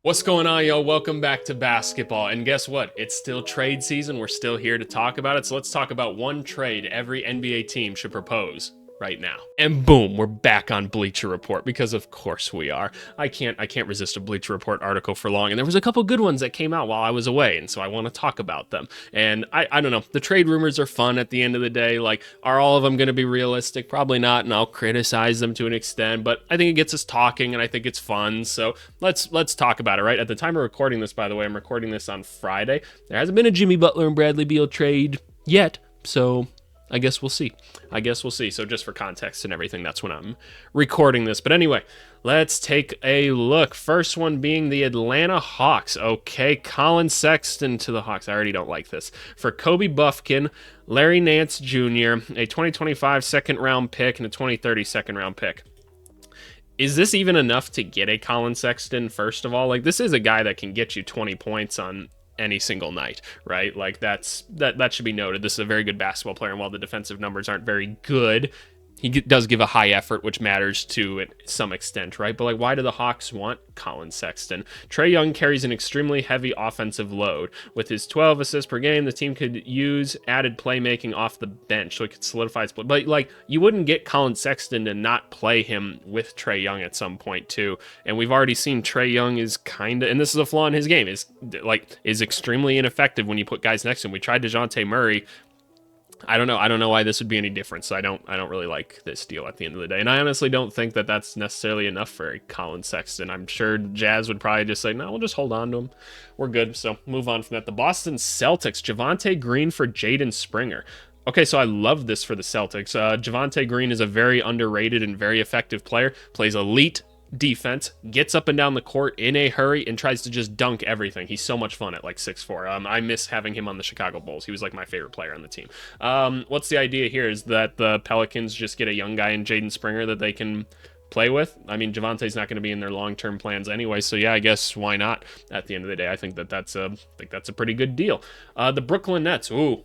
What's going on, yo? Welcome back to basketball. And guess what? It's still trade season. We're still here to talk about it. So let's talk about one trade every NBA team should propose right now. And boom, we're back on Bleacher Report because of course we are. I can't resist a Bleacher Report article for long. And there was a couple good ones that came out while I was away, and so I want to talk about them. And I don't know. The trade rumors are fun at the end of the day. Like, are all of them going to be realistic? Probably not, and I'll criticize them to an extent, but I think it gets us talking and I think it's fun. So let's talk about it, right? At the time of recording this, by the way, I'm recording this on Friday. There hasn't been a Jimmy Butler and Bradley Beal trade yet, so I guess we'll see. So just for context and everything, that's when I'm recording this. But anyway, let's take a look. First one being the Atlanta Hawks. Okay, Colin Sexton to the Hawks. I already don't like this. For Kobe Buffkin, Larry Nance Jr., a 2025 second-round pick, and a 2030 second-round pick. Is this even enough to get a Colin Sexton, first of all? Like, this is a guy that can get you 20 points on any single night, right? Like, that should be noted. This is a very good basketball player, and while the defensive numbers aren't very good, he does give a high effort, which matters to some extent, right? But, like, why do the Hawks want Colin Sexton? Trae Young carries an extremely heavy offensive load. With his 12 assists per game, the team could use added playmaking off the bench, so it could solidify its play. But, like, you wouldn't get Colin Sexton to not play him with Trae Young at some point, too. And we've already seen Trae Young is kind of, and this is a flaw in his game, is extremely ineffective when you put guys next to him. We tried DeJounte Murray. I don't know why this would be any different. So I don't really like this deal at the end of the day. And I honestly don't think that that's necessarily enough for Colin Sexton. I'm sure Jazz would probably just say, no, we'll just hold on to him. We're good. So move on from that. The Boston Celtics, Javonte Green for Jaden Springer. Okay, so I love this for the Celtics. Javonte Green is a very underrated and very effective player. Plays elite defense, gets up and down the court in a hurry, and tries to just dunk everything. He's so much fun at like 6'4". I miss having him on the Chicago Bulls. He was like my favorite player on the team. What's the idea here is that the Pelicans just get a young guy in Jaden Springer that they can play with. I mean, Javonte's not going to be in their long-term plans anyway, so yeah, I guess why not? At the end of the day, I think that's a pretty good deal. The Brooklyn Nets. Ooh,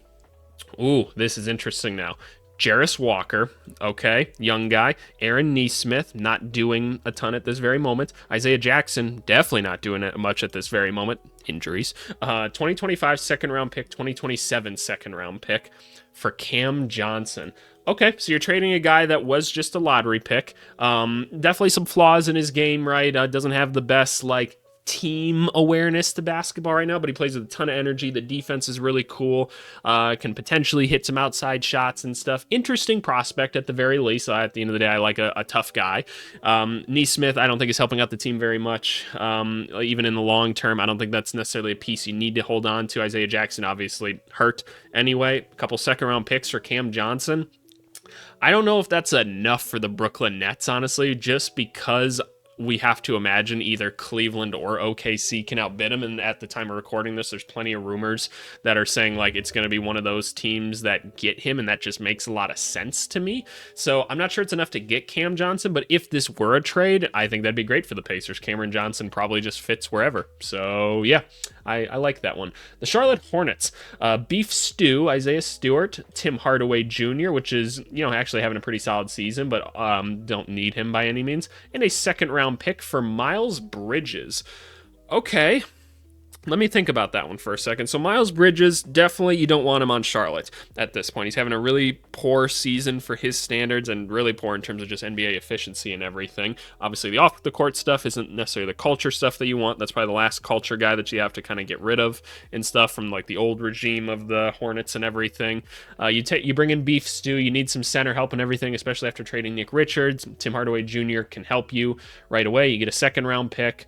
this is interesting now. Jarris Walker, okay, young guy. Aaron Nesmith, not doing a ton at this very moment. Isaiah Jackson, definitely not doing it much at this very moment. Injuries. 2025 second-round pick, 2027 second-round pick for Cam Johnson. Okay, so you're trading a guy that was just a lottery pick. Definitely some flaws in his game, right? Doesn't have the best, like, team awareness to basketball right now, but he plays with a ton of energy. The defense is really cool. Can potentially hit some outside shots and stuff. Interesting prospect at the very least. At the end of the day, I like a tough guy. Nesmith, I don't think is helping out the team very much. Even in the long term, I don't think that's necessarily a piece you need to hold on to. Isaiah Jackson obviously hurt anyway. A couple second round picks for Cam Johnson. I don't know if that's enough for the Brooklyn Nets, honestly, just because we have to imagine either Cleveland or OKC can outbid him. And at the time of recording this, there's plenty of rumors that are saying like it's going to be one of those teams that get him, and that just makes a lot of sense to me. So I'm not sure it's enough to get Cam Johnson, but if this were a trade, I think that'd be great for the Pacers. Cameron Johnson probably just fits wherever. So yeah, I like that one. The Charlotte Hornets, Beef Stew, Isaiah Stewart, Tim Hardaway Jr., which is, actually having a pretty solid season, but don't need him by any means, and a second round pick for Miles Bridges. Okay, let me think about that one for a second. So Miles Bridges, definitely you don't want him on Charlotte at this point. He's having a really poor season for his standards and really poor in terms of just NBA efficiency and everything. Obviously, the off-the-court stuff isn't necessarily the culture stuff that you want. That's probably the last culture guy that you have to kind of get rid of and stuff from like the old regime of the Hornets and everything. You bring in Beef Stew. You need some center help and everything, especially after trading Nick Richards. Tim Hardaway Jr. can help you right away. You get a second-round pick.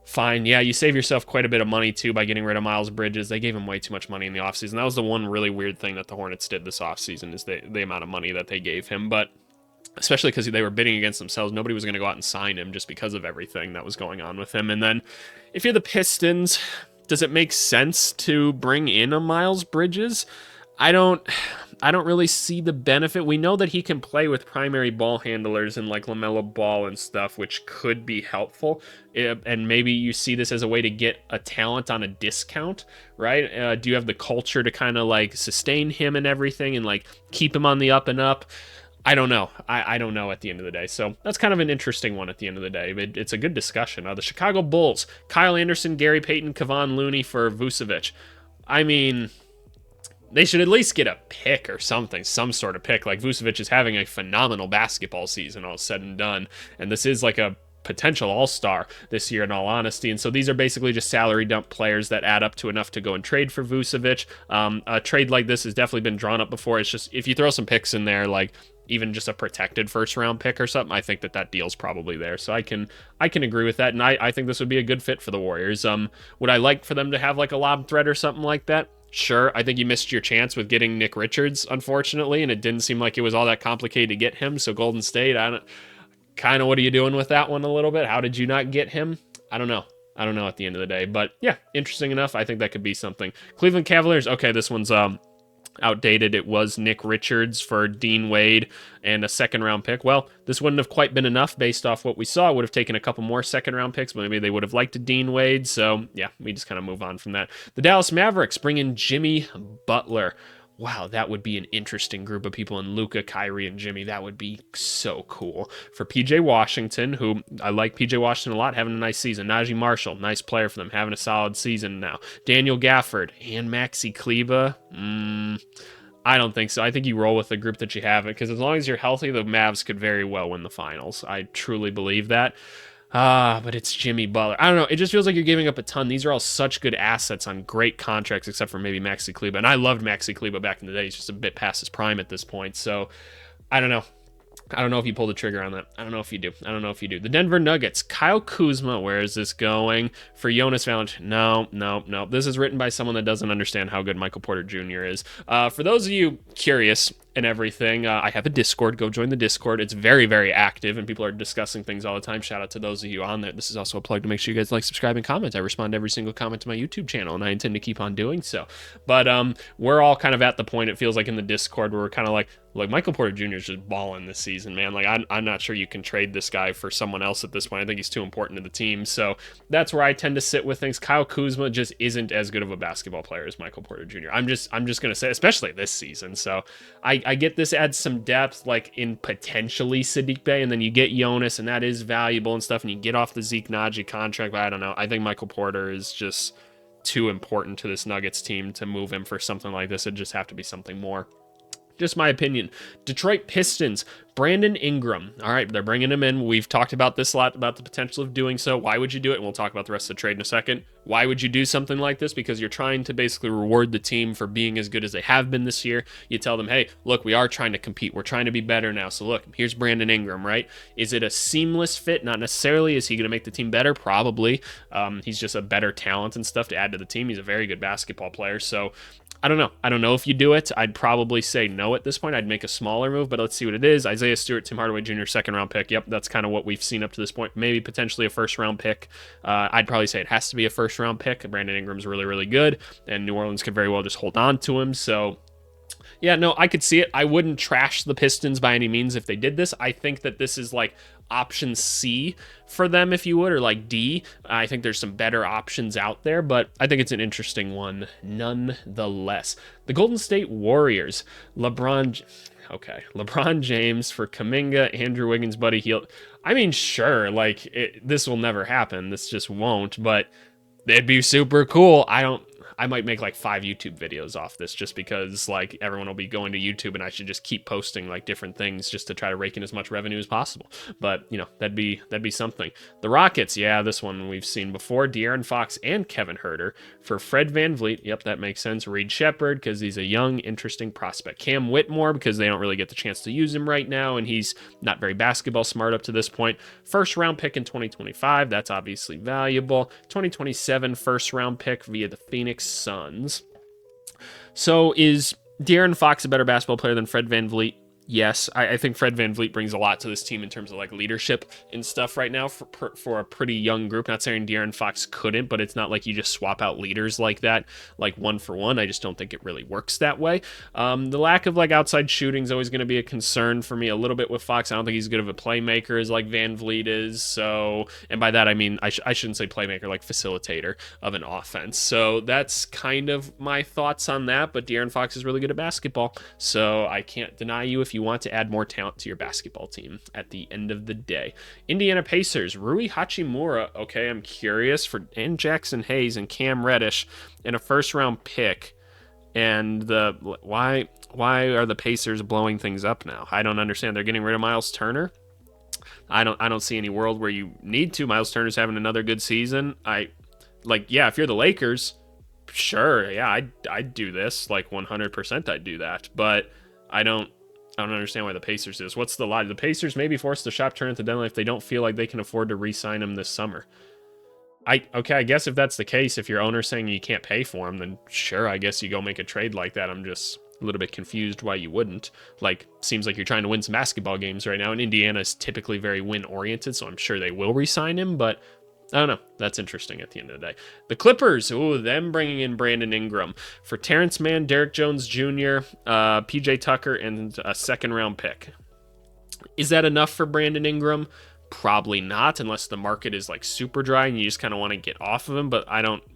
Fine. Yeah, you save yourself quite a bit of money, too, by getting rid of Miles Bridges. They gave him way too much money in the offseason. That was the one really weird thing that the Hornets did this offseason is the amount of money that they gave him. But especially because they were bidding against themselves, nobody was going to go out and sign him just because of everything that was going on with him. And then if you're the Pistons, does it make sense to bring in a Miles Bridges? I don't really see the benefit. We know that he can play with primary ball handlers and like LaMelo Ball and stuff, which could be helpful. And maybe you see this as a way to get a talent on a discount, right? Do you have the culture to kind of like sustain him and everything and like keep him on the up and up? I don't know. I don't know at the end of the day. So that's kind of an interesting one at the end of the day. It's a good discussion. The Chicago Bulls, Kyle Anderson, Gary Payton, Kevon Looney for Vucevic. I mean, they should at least get a pick or something, some sort of pick. Like, Vucevic is having a phenomenal basketball season, all said and done. And this is like a potential all-star this year, in all honesty. And so these are basically just salary dump players that add up to enough to go and trade for Vucevic. A trade like this has definitely been drawn up before. It's just, if you throw some picks in there, like even just a protected first round pick or something, I think that deal's probably there. So I can agree with that. And I think this would be a good fit for the Warriors. Would I like for them to have like a lob threat or something like that? Sure. I think you missed your chance with getting Nick Richards, unfortunately, and it didn't seem like it was all that complicated to get him. So Golden State, what are you doing with that one a little bit? How did you not get him? I don't know at the end of the day. But yeah, interesting enough. I think that could be something. Cleveland Cavaliers. Okay, this one's outdated. It was Nick Richards for Dean Wade and a second round pick. Well, this wouldn't have quite been enough based off what we saw. It would have taken a couple more second round picks, but maybe they would have liked a Dean Wade. So yeah, we just kind of move on from that. The Dallas Mavericks bring in Jimmy Butler. Wow, that would be an interesting group of people. And Luka, Kyrie, and Jimmy, that would be so cool. For PJ Washington, who I like PJ Washington a lot, having a nice season. Najee Marshall, nice player for them, having a solid season now. Daniel Gafford and Maxi Kleber. I don't think so. I think you roll with the group that you have, because as long as you're healthy, the Mavs could very well win the finals. I truly believe that. But it's Jimmy Butler. I don't know. It just feels like you're giving up a ton. These are all such good assets on great contracts, except for maybe Maxi Kleber. And I loved Maxi Kleber back in the day. He's just a bit past his prime at this point. So I don't know. I don't know if you pull the trigger on that. I don't know if you do. The Denver Nuggets. Kyle Kuzma. Where is this going? For Jonas Valanciunas. No. This is written by someone that doesn't understand how good Michael Porter Jr. is. For those of you curious and everything, I have a Discord. Go join the Discord. It's very, very active, and people are discussing things all the time. Shout out to those of you on there. This is also a plug to make sure you guys like, subscribe, and comment. I respond to every single comment to my YouTube channel, and I intend to keep on doing so. But we're all kind of at the point, it feels like, in the Discord where we're kind of like Michael Porter Jr. is just balling this season, man. Like, I'm not sure you can trade this guy for someone else at this point. I think he's too important to the team. So that's where I tend to sit with things. Kyle Kuzma just isn't as good of a basketball player as Michael Porter Jr. I'm just gonna say, especially this season. So I get this adds some depth, like in potentially Sadiq Bey, and then you get Jonas, and that is valuable and stuff, and you get off the Zeke Naji contract. But I don't know. I think Michael Porter is just too important to this Nuggets team to move him for something like this. It'd just have to be something more. Just my opinion. Detroit Pistons, Brandon Ingram. All right, they're bringing him in. We've talked about this a lot, about the potential of doing so. Why would you do it? And we'll talk about the rest of the trade in a second. Why would you do something like this? Because you're trying to basically reward the team for being as good as they have been this year. You tell them, hey, look, we are trying to compete. We're trying to be better now. So look, here's Brandon Ingram, right? Is it a seamless fit? Not necessarily. Is he going to make the team better? Probably. He's just a better talent and stuff to add to the team. He's a very good basketball player. So I don't know. I don't know if you do it. I'd probably say no at this point. I'd make a smaller move, but let's see what it is. Isaiah Stewart, Tim Hardaway Jr., second round pick. Yep, that's kind of what we've seen up to this point. Maybe potentially a first round pick. I'd probably say it has to be a first round pick. Brandon Ingram's really, really good, and New Orleans could very well just hold on to him. So yeah, no, I could see it. I wouldn't trash the Pistons by any means if they did this. I think that this is like option C for them, if you would, or like D. I think there's some better options out there, but I think it's an interesting one nonetheless. The Golden State Warriors, LeBron James for Kuminga, Andrew Wiggins, Buddy Hield. I mean, sure, like this will never happen. This just won't, but it'd be super cool. I might make like 5 YouTube videos off this, just because like everyone will be going to YouTube, and I should just keep posting like different things just to try to rake in as much revenue as possible. But you know, that'd be something. The Rockets, yeah, this one we've seen before. De'Aaron Fox and Kevin Huerter for Fred VanVleet. Yep, that makes sense. Reed Shepherd, because he's a young, interesting prospect. Cam Whitmore, because they don't really get the chance to use him right now, and he's not very basketball smart up to this point. First round pick in 2025. That's obviously valuable. 2027 first round pick via the Phoenix Suns. So is De'Aaron Fox a better basketball player than Fred VanVleet? Yes, I think Fred VanVleet brings a lot to this team in terms of like leadership and stuff right now for a pretty young group. Not saying De'Aaron Fox couldn't, but it's not like you just swap out leaders like that, like one for one. I just don't think it really works that way. The lack of like outside shooting is always going to be a concern for me a little bit with Fox. I don't think he's good of a playmaker as like VanVleet is. So, and by that I mean I shouldn't say playmaker, like facilitator of an offense. So that's kind of my thoughts on that. But De'Aaron Fox is really good at basketball, so I can't deny you if you you want to add more talent to your basketball team at the end of the day. Indiana Pacers, Rui Hachimura. Okay, I'm curious and Jackson Hayes and Cam Reddish and a first-round pick. And why are the Pacers blowing things up now? I don't understand. They're getting rid of Miles Turner. I don't see any world where you need to. Miles Turner's having another good season. If you're the Lakers, sure, yeah, I'd do this. 100% I'd do that. But I don't understand why the Pacers is. What's the lie? The Pacers may be forced to shop Turner at the deadline if they don't feel like they can afford to re-sign him this summer. I guess if that's the case, if your owner's saying you can't pay for him, then sure, I guess you go make a trade like that. I'm just a little bit confused why you wouldn't. Seems like you're trying to win some basketball games right now, and Indiana is typically very win-oriented, so I'm sure they will re-sign him, but I don't know. That's interesting at the end of the day. The Clippers, them bringing in Brandon Ingram for Terrence Mann, Derrick Jones Jr., PJ Tucker, and a second-round pick. Is that enough for Brandon Ingram? Probably not, unless the market is super dry and you just kind of want to get off of him. But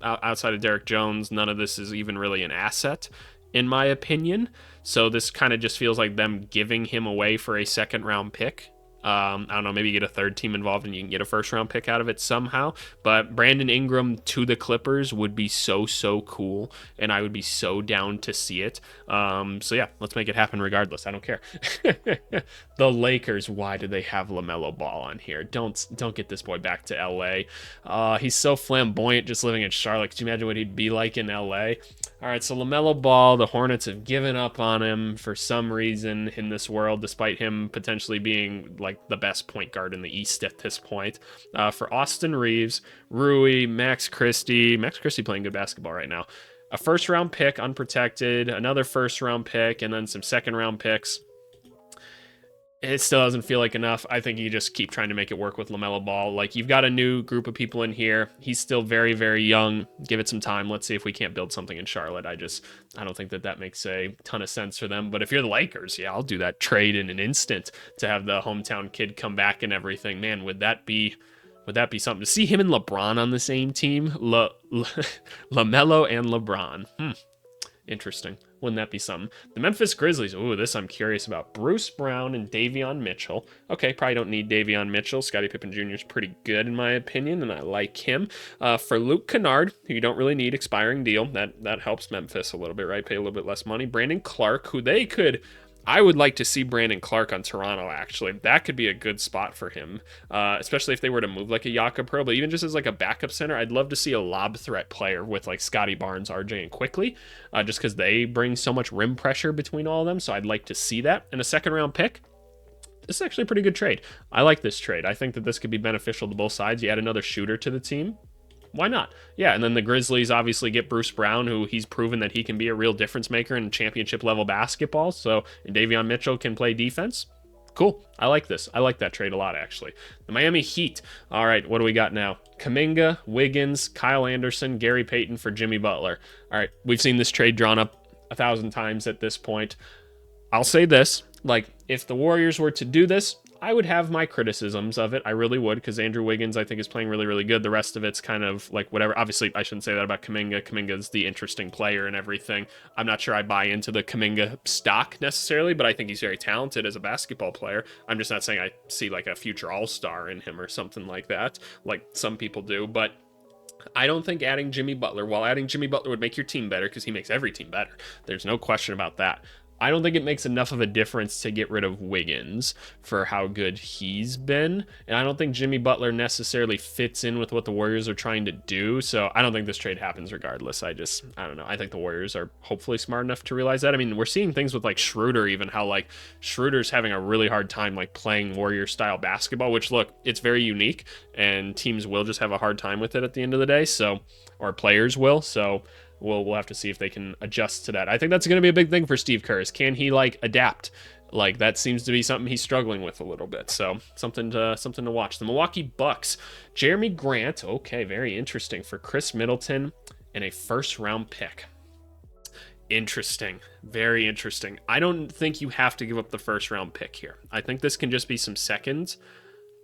outside of Derrick Jones, none of this is even really an asset, in my opinion. So this kind of just feels like them giving him away for a second-round pick. I don't know, maybe you get a third team involved and you can get a first-round pick out of it somehow. But Brandon Ingram to the Clippers would be so cool, and I would be so down to see it. So yeah, let's make it happen regardless. I don't care. The Lakers, why do they have LaMelo Ball on here? Don't get this boy back to LA. He's so flamboyant just living in Charlotte. Could you imagine what he'd be like in LA? All right, so LaMelo Ball, the Hornets have given up on him for some reason in this world, despite him potentially being the best point guard in the East at this point. For Austin Reeves, Rui, Max Christie playing good basketball right now. A first-round pick, unprotected, another first-round pick, and then some second-round picks. It still doesn't feel like enough. I think you just keep trying to make it work with LaMelo Ball. You've got a new group of people in here. He's still very, very young. Give it some time. Let's see if we can't build something in Charlotte. I don't think that makes a ton of sense for them. But if you're the Lakers, yeah, I'll do that trade in an instant to have the hometown kid come back and everything. Man, would that be something? To see him and LeBron on the same team? LaMelo and LeBron. Interesting. Wouldn't that be something? The Memphis Grizzlies. This I'm curious about. Bruce Brown and Davion Mitchell. Okay, probably don't need Davion Mitchell. Scottie Pippen Jr. is pretty good in my opinion, and I like him. For Luke Kennard, who you don't really need, expiring deal. That helps Memphis a little bit, right? Pay a little bit less money. Brandon Clark, who I would like to see Brandon Clark on Toronto, actually. That could be a good spot for him, especially if they were to move a Jakob Pearl. But even just as a backup center, I'd love to see a lob threat player with Scotty Barnes, RJ, and Quickly, just because they bring so much rim pressure between all of them. So I'd like to see that. And a second-round pick. This is actually a pretty good trade. I like this trade. I think that this could be beneficial to both sides. You add another shooter to the team. Why not? Yeah, and then the Grizzlies obviously get Bruce Brown, who he's proven that he can be a real difference maker in championship-level basketball. So Davion Mitchell can play defense. Cool. I like this. I like that trade a lot, actually. The Miami Heat. All right, what do we got now? Kuminga, Wiggins, Kyle Anderson, Gary Payton for Jimmy Butler. All right, we've seen this trade drawn up 1,000 times at this point. I'll say this. If the Warriors were to do this, I would have my criticisms of it. I really would, because Andrew Wiggins, I think, is playing really, really good. The rest of it's kind of whatever. Obviously, I shouldn't say that about Kuminga. Kuminga's the interesting player and everything. I'm not sure I buy into the Kuminga stock necessarily, but I think he's very talented as a basketball player. I'm just not saying I see a future all-star in him or something like that, like some people do. But I don't think adding Jimmy Butler, while adding Jimmy Butler would make your team better, because he makes every team better. There's no question about that. I don't think it makes enough of a difference to get rid of Wiggins for how good he's been. And I don't think Jimmy Butler necessarily fits in with what the Warriors are trying to do. So I don't think this trade happens regardless. I don't know. I think the Warriors are hopefully smart enough to realize that. I mean, we're seeing things with Schroeder, even how Schroeder's having a really hard time playing Warrior style basketball, which look, it's very unique and teams will just have a hard time with it at the end of the day. So, or players will. So we'll have to see if they can adjust to that. I think that's going to be a big thing for Steve Kerr. Can he adapt? That seems to be something he's struggling with a little bit. So something to watch. The Milwaukee Bucks, Jeremy Grant. Okay, very interesting, for Chris Middleton and a first-round pick. Interesting. Very interesting. I don't think you have to give up the first-round pick here. I think this can just be some seconds.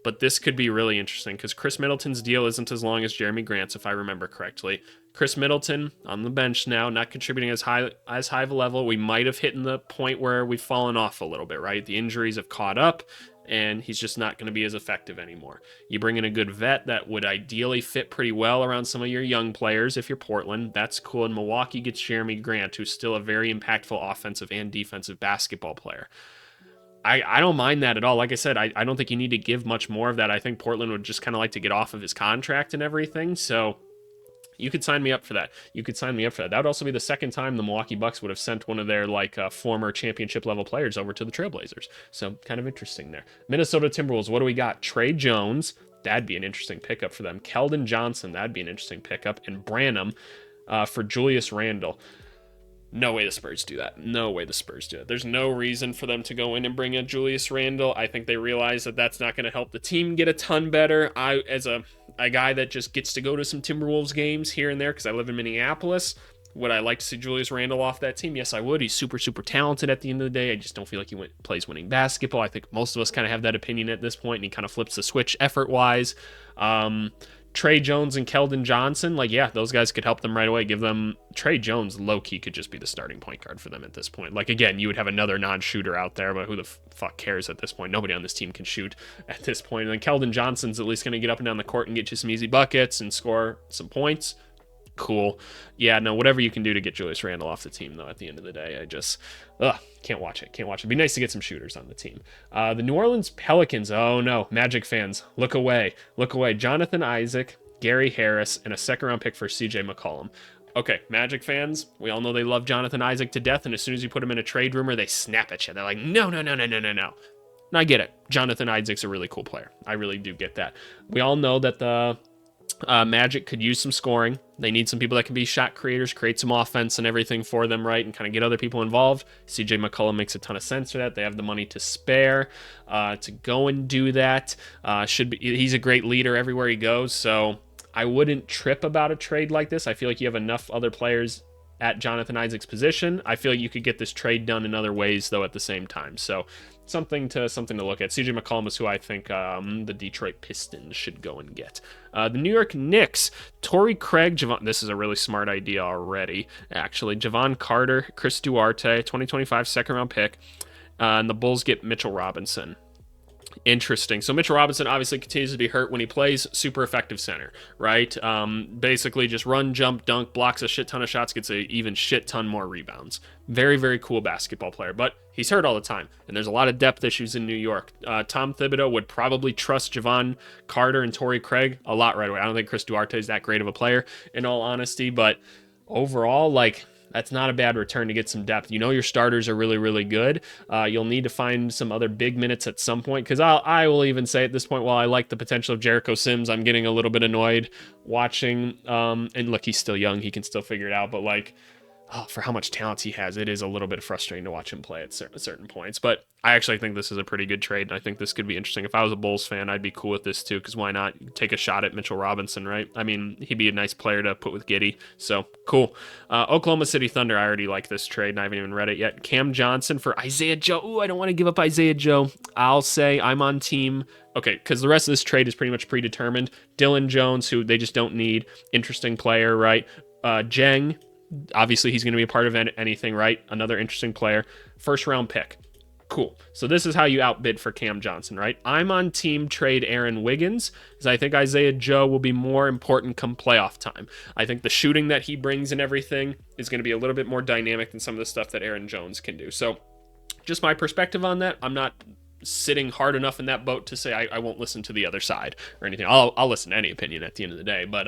but this could be really interesting because Chris Middleton's deal isn't as long as Jeremy Grant's, if I remember correctly. Chris Middleton on the bench now, not contributing as high of a level. We might have hit the point where we've fallen off a little bit, right? The injuries have caught up, and he's just not going to be as effective anymore. You bring in a good vet that would ideally fit pretty well around some of your young players if you're Portland. That's cool. And Milwaukee gets Jeremy Grant, who's still a very impactful offensive and defensive basketball player. I don't mind that at all. Like I said, I don't think you need to give much more of that. I think Portland would just kind of like to get off of his contract and everything. So you could sign me up for that. That would also be the second time the Milwaukee Bucks would have sent one of their former championship level players over to the Trailblazers. So kind of interesting there. Minnesota Timberwolves, what do we got? Trey Jones, that'd be an interesting pickup for them. Keldon Johnson, that'd be an interesting pickup. And Branham for Julius Randle. No way the Spurs do that. There's no reason for them to go in and bring in Julius Randle. I think they realize that that's not going to help the team get a ton better. As a guy that just gets to go to some Timberwolves games here and there because I live in Minneapolis, would I like to see Julius Randle off that team? Yes, I would. He's super, super talented at the end of the day. I just don't feel like he plays winning basketball. I think most of us kind of have that opinion at this point, and he kind of flips the switch effort-wise. Trey Jones and Keldon Johnson, those guys could help them right away. Give them Trey Jones, low-key could just be the starting point guard for them at this point. Again, you would have another non-shooter out there, but who the fuck cares at this point? Nobody on this team can shoot at this point. And then Keldon Johnson's at least going to get up and down the court and get you some easy buckets and score some points. Cool. Yeah, no, whatever you can do to get Julius Randle off the team, though, at the end of the day, I just can't watch it. It'd be nice to get some shooters on the team. The New Orleans Pelicans, oh no, Magic fans, look away. Jonathan Isaac, Gary Harris, and a second-round pick for CJ McCollum. Okay, Magic fans, we all know they love Jonathan Isaac to death, and as soon as you put him in a trade rumor, they snap at you. They're like, no. And I get it. Jonathan Isaac's a really cool player. I really do get that. We all know that the Magic could use some scoring. They need some people that can be shot creators, create some offense and everything for them, right? And kind of get other people involved. CJ McCollum makes a ton of sense for that. They have the money to spare to go and do that. He's a great leader everywhere he goes. So I wouldn't trip about a trade like this. I feel like you have enough other players at Jonathan Isaac's position. I feel like you could get this trade done in other ways, though, at the same time. So something to look at. CJ McCollum is who I think the Detroit Pistons should go and get. The New York Knicks, Torrey Craig, this is a really smart idea already, actually. Javon Carter, Chris Duarte, 2025 second-round pick. And the Bulls get Mitchell Robinson. Interesting. So Mitchell Robinson obviously continues to be hurt when he plays. Super effective center, right? Basically just run, jump, dunk, blocks a shit ton of shots, gets a even shit ton more rebounds. Very, very cool basketball player, but he's hurt all the time, and there's a lot of depth issues in New York. Tom Thibodeau would probably trust Javon Carter and Torrey Craig a lot right away. I don't think Chris Duarte is that great of a player, in all honesty, but overall, that's not a bad return to get some depth. You know your starters are really, really good. You'll need to find some other big minutes at some point, because I will even say at this point, while I like the potential of Jericho Sims, I'm getting a little bit annoyed watching. And look, he's still young. He can still figure it out. But for how much talent he has, it is a little bit frustrating to watch him play at certain points. But I actually think this is a pretty good trade, and I think this could be interesting. If I was a Bulls fan, I'd be cool with this too, because why not take a shot at Mitchell Robinson, right? I mean, he'd be a nice player to put with Giddey, so cool. Oklahoma City Thunder, I already like this trade, and I haven't even read it yet. Cam Johnson for Isaiah Joe. Ooh, I don't want to give up Isaiah Joe. I'll say I'm on team... Okay, because the rest of this trade is pretty much predetermined. Dylan Jones, who they just don't need. Interesting player, right? Jeng, obviously he's going to be a part of anything, right? Another interesting player. First round pick. Cool. So this is how you outbid for Cam Johnson, right? I'm on team trade Aaron Wiggins, because I think Isaiah Joe will be more important come playoff time. I think the shooting that he brings and everything is going to be a little bit more dynamic than some of the stuff that Aaron Jones can do. So just my perspective on that. I'm not sitting hard enough in that boat to say I won't listen to the other side or anything. I'll listen to any opinion at the end of the day, but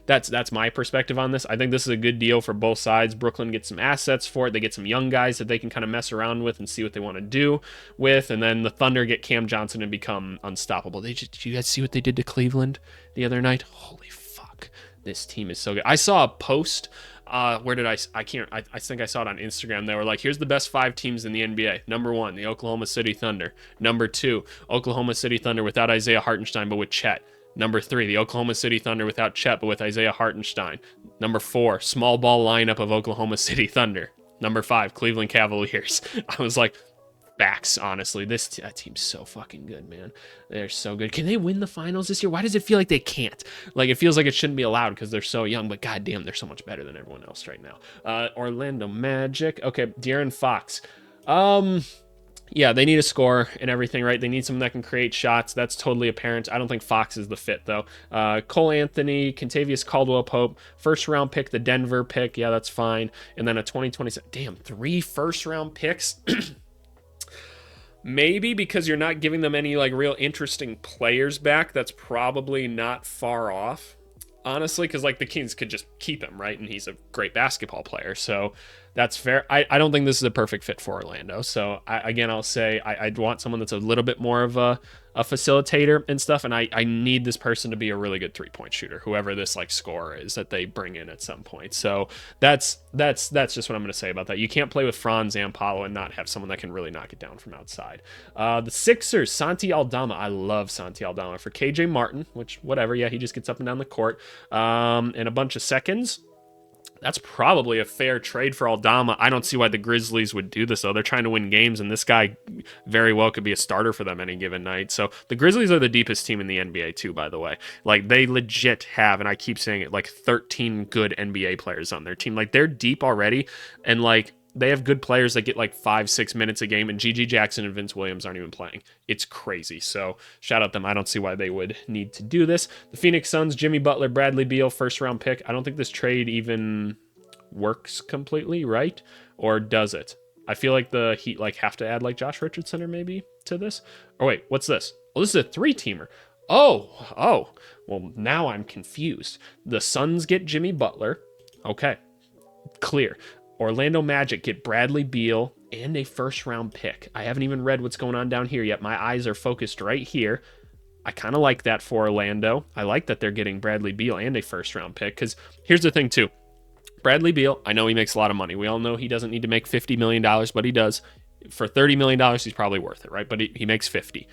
that's my perspective on this. I think this is a good deal for both sides. Brooklyn gets some assets for it. They get some young guys that they can kind of mess around with and see what they want to do with, and then the Thunder get Cam Johnson and become unstoppable. Did you guys see what they did to Cleveland the other night? Holy fuck, this team is so good. I saw a post. Where did I think I saw it on Instagram. They were like, here's the best 5 teams in the NBA. Number 1, the Oklahoma City Thunder. Number 2, Oklahoma City Thunder without Isaiah Hartenstein, but with Chet. Number 3, the Oklahoma City Thunder without Chet, but with Isaiah Hartenstein. Number 4, small ball lineup of Oklahoma City Thunder. Number 5, Cleveland Cavaliers. I was like, backs, honestly. That team's so fucking good, man. They're so good. Can they win the finals this year? Why does it feel like they can't? Like, it feels like it shouldn't be allowed because they're so young, but goddamn, they're so much better than everyone else right now. Orlando Magic. Okay, De'Aaron Fox. Yeah, they need a score and everything, right? They need someone that can create shots. That's totally apparent. I don't think Fox is the fit, though. Cole Anthony, Kentavious Caldwell-Pope, first-round pick, the Denver pick. Yeah, that's fine. And then a 2027. Damn, 3 first-round picks? Maybe because you're not giving them any, like, real interesting players back. That's probably not far off, honestly, because, like, the Kings could just keep him, right? And he's a great basketball player, so that's fair. I don't think this is a perfect fit for Orlando. So, I'll say I'd want someone that's a little bit more of a facilitator and stuff, and I need this person to be a really good three-point shooter, whoever this, like, scorer is that they bring in at some point. So, that's just what I'm going to say about that. You can't play with Franz and Paolo and not have someone that can really knock it down from outside. The Sixers, Santi Aldama. I love Santi Aldama. For KJ Martin, which, whatever, yeah, he just gets up and down the court. And a bunch of seconds. That's probably a fair trade for Aldama. I don't see why the Grizzlies would do this, though. They're trying to win games, and this guy very well could be a starter for them any given night. So the Grizzlies are the deepest team in the NBA, too, by the way. Like, they legit have, and I keep saying it, like 13 good NBA players on their team. Like, they're deep already, and, like, they have good players that get like 5-6 minutes a game, and GG Jackson and Vince Williams aren't even playing. It's crazy. So shout out them. I don't see why they would need to do this. The Phoenix Suns, Jimmy Butler, Bradley Beal, first round pick. I don't think this trade even works completely, right? Or does it? I feel like the Heat like have to add like Josh Richardson or maybe to this. Or wait, what's this? Oh, this is a 3-teamer. Oh. Well, now I'm confused. The Suns get Jimmy Butler. Okay. Clear. Orlando Magic get Bradley Beal and a first-round pick. I haven't even read what's going on down here yet. My eyes are focused right here. I kind of like that for Orlando. I like that they're getting Bradley Beal and a first-round pick, because here's the thing, too. Bradley Beal, I know he makes a lot of money. We all know he doesn't need to make $50 million, but he does. For $30 million, he's probably worth it, right? But he makes 50.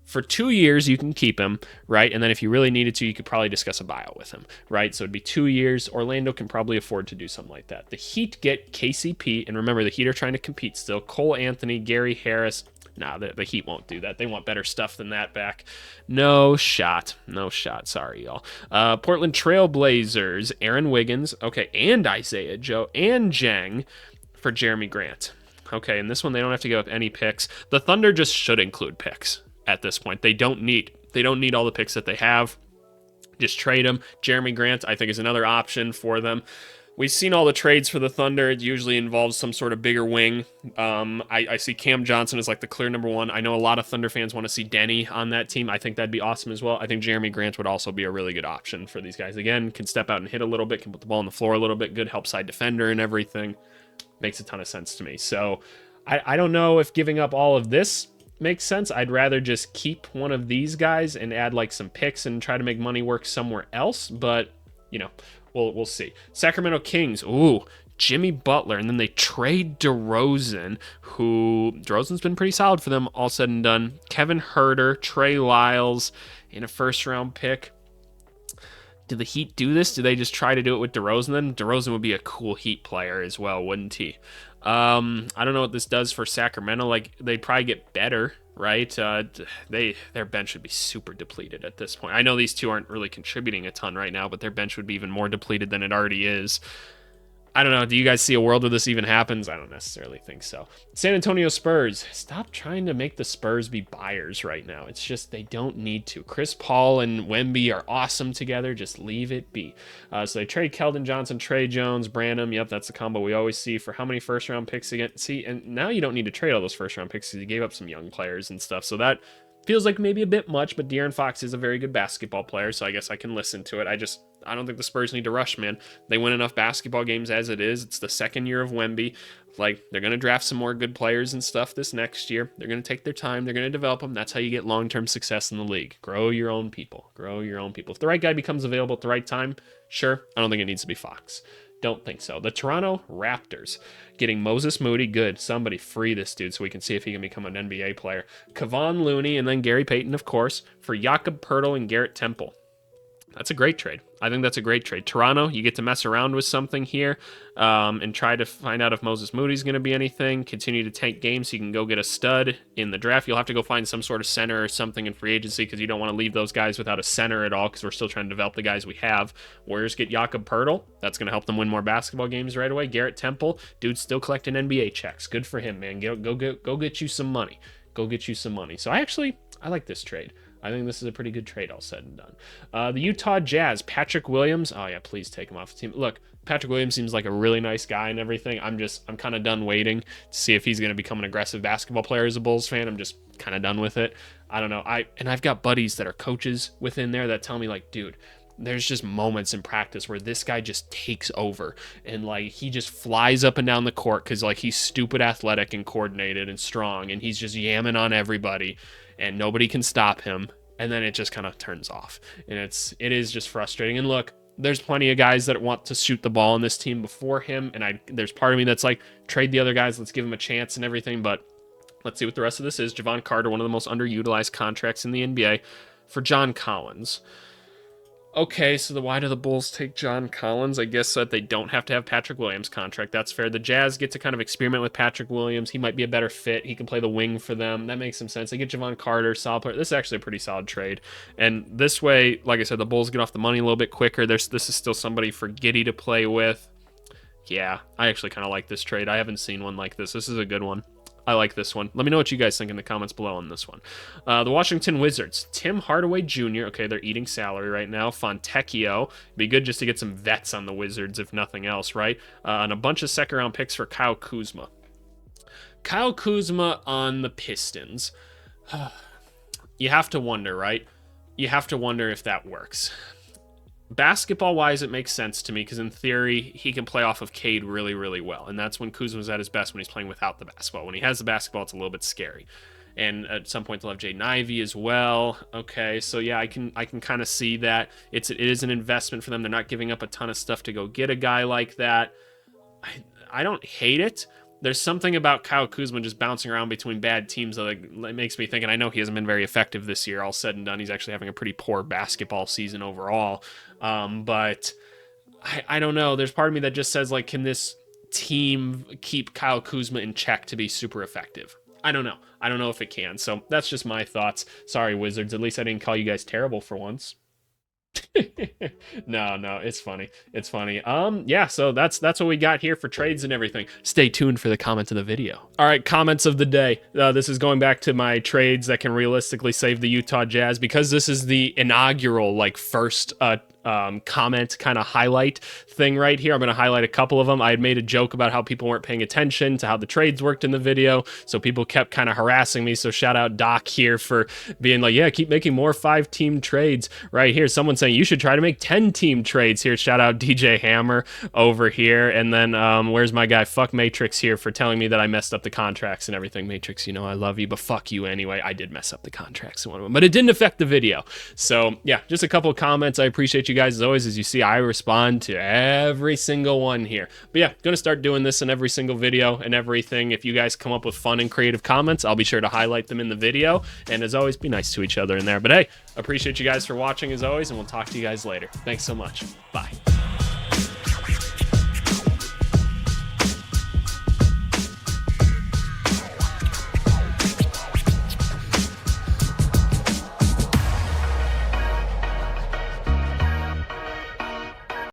For 2 years, you can keep him, right? And then if you really needed to, you could probably discuss a buyout with him, right? So it'd be 2 years. Orlando can probably afford to do something like that. The Heat get KCP, and remember, the Heat are trying to compete still. Cole Anthony, Gary Harris. Nah, the Heat won't do that. They want better stuff than that back. No shot. Sorry, y'all. Portland Trailblazers, Aaron Wiggins, okay, and Isaiah Joe, and Jang for Jeremy Grant. Okay, and this one, they don't have to give up any picks. The Thunder just should include picks. At this point, they don't need all the picks that they have. Just trade them. Jeremy Grant, I think, is another option for them. We've seen all the trades for the Thunder. It usually involves some sort of bigger wing. I see Cam Johnson as like the clear number one. I know a lot of Thunder fans want to see Denny on that team. I think that'd be awesome as well. I think Jeremy Grant would also be a really good option for these guys. Again, can step out and hit a little bit, can put the ball on the floor a little bit, good help side defender and everything. Makes a ton of sense to me. So I don't know if giving up all of this makes sense. I'd rather just keep one of these guys and add like some picks and try to make money work somewhere else, but you know, we'll see. Sacramento Kings, Jimmy Butler, and then they trade DeRozan's been pretty solid for them, all said and done. Kevin Huerter, Trey Lyles, and a first-round pick. Do the Heat do this? Do they just try to do it with DeRozan then? DeRozan would be a cool Heat player as well, wouldn't he? I don't know what this does for Sacramento. Like, they'd probably get better, right? Their bench would be super depleted at this point. I know these two aren't really contributing a ton right now, but their bench would be even more depleted than it already is. I don't know. Do you guys see a world where this even happens? I don't necessarily think so. San Antonio Spurs. Stop trying to make the Spurs be buyers right now. It's just they don't need to. Chris Paul and Wemby are awesome together. Just leave it be. So they trade Keldon Johnson, Trey Jones, Branham. Yep, that's the combo we always see for how many first-round picks again. See, and now you don't need to trade all those first-round picks because you gave up some young players and stuff. So that feels like maybe a bit much, but De'Aaron Fox is a very good basketball player, so I guess I can listen to it. I don't think the Spurs need to rush, man. They win enough basketball games as it is. It's the second year of Wemby. Like, they're going to draft some more good players and stuff this next year. They're going to take their time. They're going to develop them. That's how you get long-term success in the league. Grow your own people. If the right guy becomes available at the right time, sure. I don't think it needs to be Fox. Don't think so. The Toronto Raptors getting Moses Moody. Good. Somebody free this dude so we can see if he can become an NBA player. Kevon Looney and then Gary Payton, of course, for Jakob Poeltl and Garrett Temple. That's a great trade. I think that's a great trade. Toronto, you get to mess around with something here and try to find out if Moses Moody's going to be anything. Continue to tank games so you can go get a stud in the draft. You'll have to go find some sort of center or something in free agency because you don't want to leave those guys without a center at all because we're still trying to develop the guys we have. Warriors get Jakob Poeltl. That's going to help them win more basketball games right away. Garrett Temple, dude's still collecting NBA checks. Good for him, man. Go get you some money. Go get you some money. So I like this trade. I think this is a pretty good trade all said and done. The Utah Jazz, Patrick Williams. Oh yeah, please take him off the team. Look, Patrick Williams seems like a really nice guy and everything. I'm kind of done waiting to see if he's going to become an aggressive basketball player as a Bulls fan. I'm just kind of done with it. I don't know. I've got buddies that are coaches within there that tell me like, dude, there's just moments in practice where this guy just takes over and like he just flies up and down the court because like he's stupid athletic and coordinated and strong and he's just yamming on everybody and nobody can stop him, and then it just kind of turns off, and it is just frustrating. And look, there's plenty of guys that want to shoot the ball on this team before him, and there's part of me that's like, trade the other guys, let's give him a chance and everything, but let's see what the rest of this is. Javon Carter, one of the most underutilized contracts in the NBA, for John Collins. Okay, so why do the Bulls take John Collins? I guess that they don't have to have Patrick Williams' contract. That's fair. The Jazz get to kind of experiment with Patrick Williams. He might be a better fit. He can play the wing for them. That makes some sense. They get Javon Carter, solid player. This is actually a pretty solid trade. And this way, like I said, the Bulls get off the money a little bit quicker. This is still somebody for Giddey to play with. Yeah, I actually kind of like this trade. I haven't seen one like this. This is a good one. I like this one. Let me know what you guys think in the comments below on this one. The Washington Wizards. Tim Hardaway Jr. Okay, they're eating salary right now. Fontecchio. Be good just to get some vets on the Wizards, if nothing else, right? And a bunch of second-round picks for Kyle Kuzma. Kyle Kuzma on the Pistons. You have to wonder, right? You have to wonder if that works. Basketball-wise, it makes sense to me because in theory, he can play off of Cade really, really well. And that's when Kuzma's at his best, when he's playing without the basketball. When he has the basketball, it's a little bit scary. And at some point, they'll have Jaden Ivey as well. Okay, so yeah, I can kind of see that. It is an investment for them. They're not giving up a ton of stuff to go get a guy like that. I don't hate it. There's something about Kyle Kuzma just bouncing around between bad teams that makes me think, and I know he hasn't been very effective this year, all said and done. He's actually having a pretty poor basketball season overall. But I don't know. There's part of me that just says, like, can this team keep Kyle Kuzma in check to be super effective? I don't know. I don't know if it can. So that's just my thoughts. Sorry, Wizards. At least I didn't call you guys terrible for once. No, it's funny. It's funny. Yeah, so that's what we got here for trades and everything. Stay tuned for the comments of the video. All right, comments of the day. This is going back to my trades that can realistically save the Utah Jazz, because this is the inaugural, like, first comment kind of highlight thing right here. I'm going to highlight a couple of them. I had made a joke about how people weren't paying attention to how the trades worked in the video, so people kept kind of harassing me. So shout out Doc here for being like, yeah, keep making more 5-team trades right here. Someone saying you should try to make 10-team trades here. Shout out DJ Hammer over here. And then where's my guy Fuck Matrix here for telling me that I messed up the contracts and everything. Matrix, you know I love you, but fuck you anyway. I did mess up the contracts in one of them, but it didn't affect the video. So yeah, just a couple of comments. I appreciate you guys as always. As you see, I respond to every single one here. But yeah, gonna start doing this in every single video and everything. If you guys come up with fun and creative comments, I'll be sure to highlight them in the video. And as always, be nice to each other in there. But hey, appreciate you guys for watching as always, and we'll talk to you guys later. Thanks so much. Bye.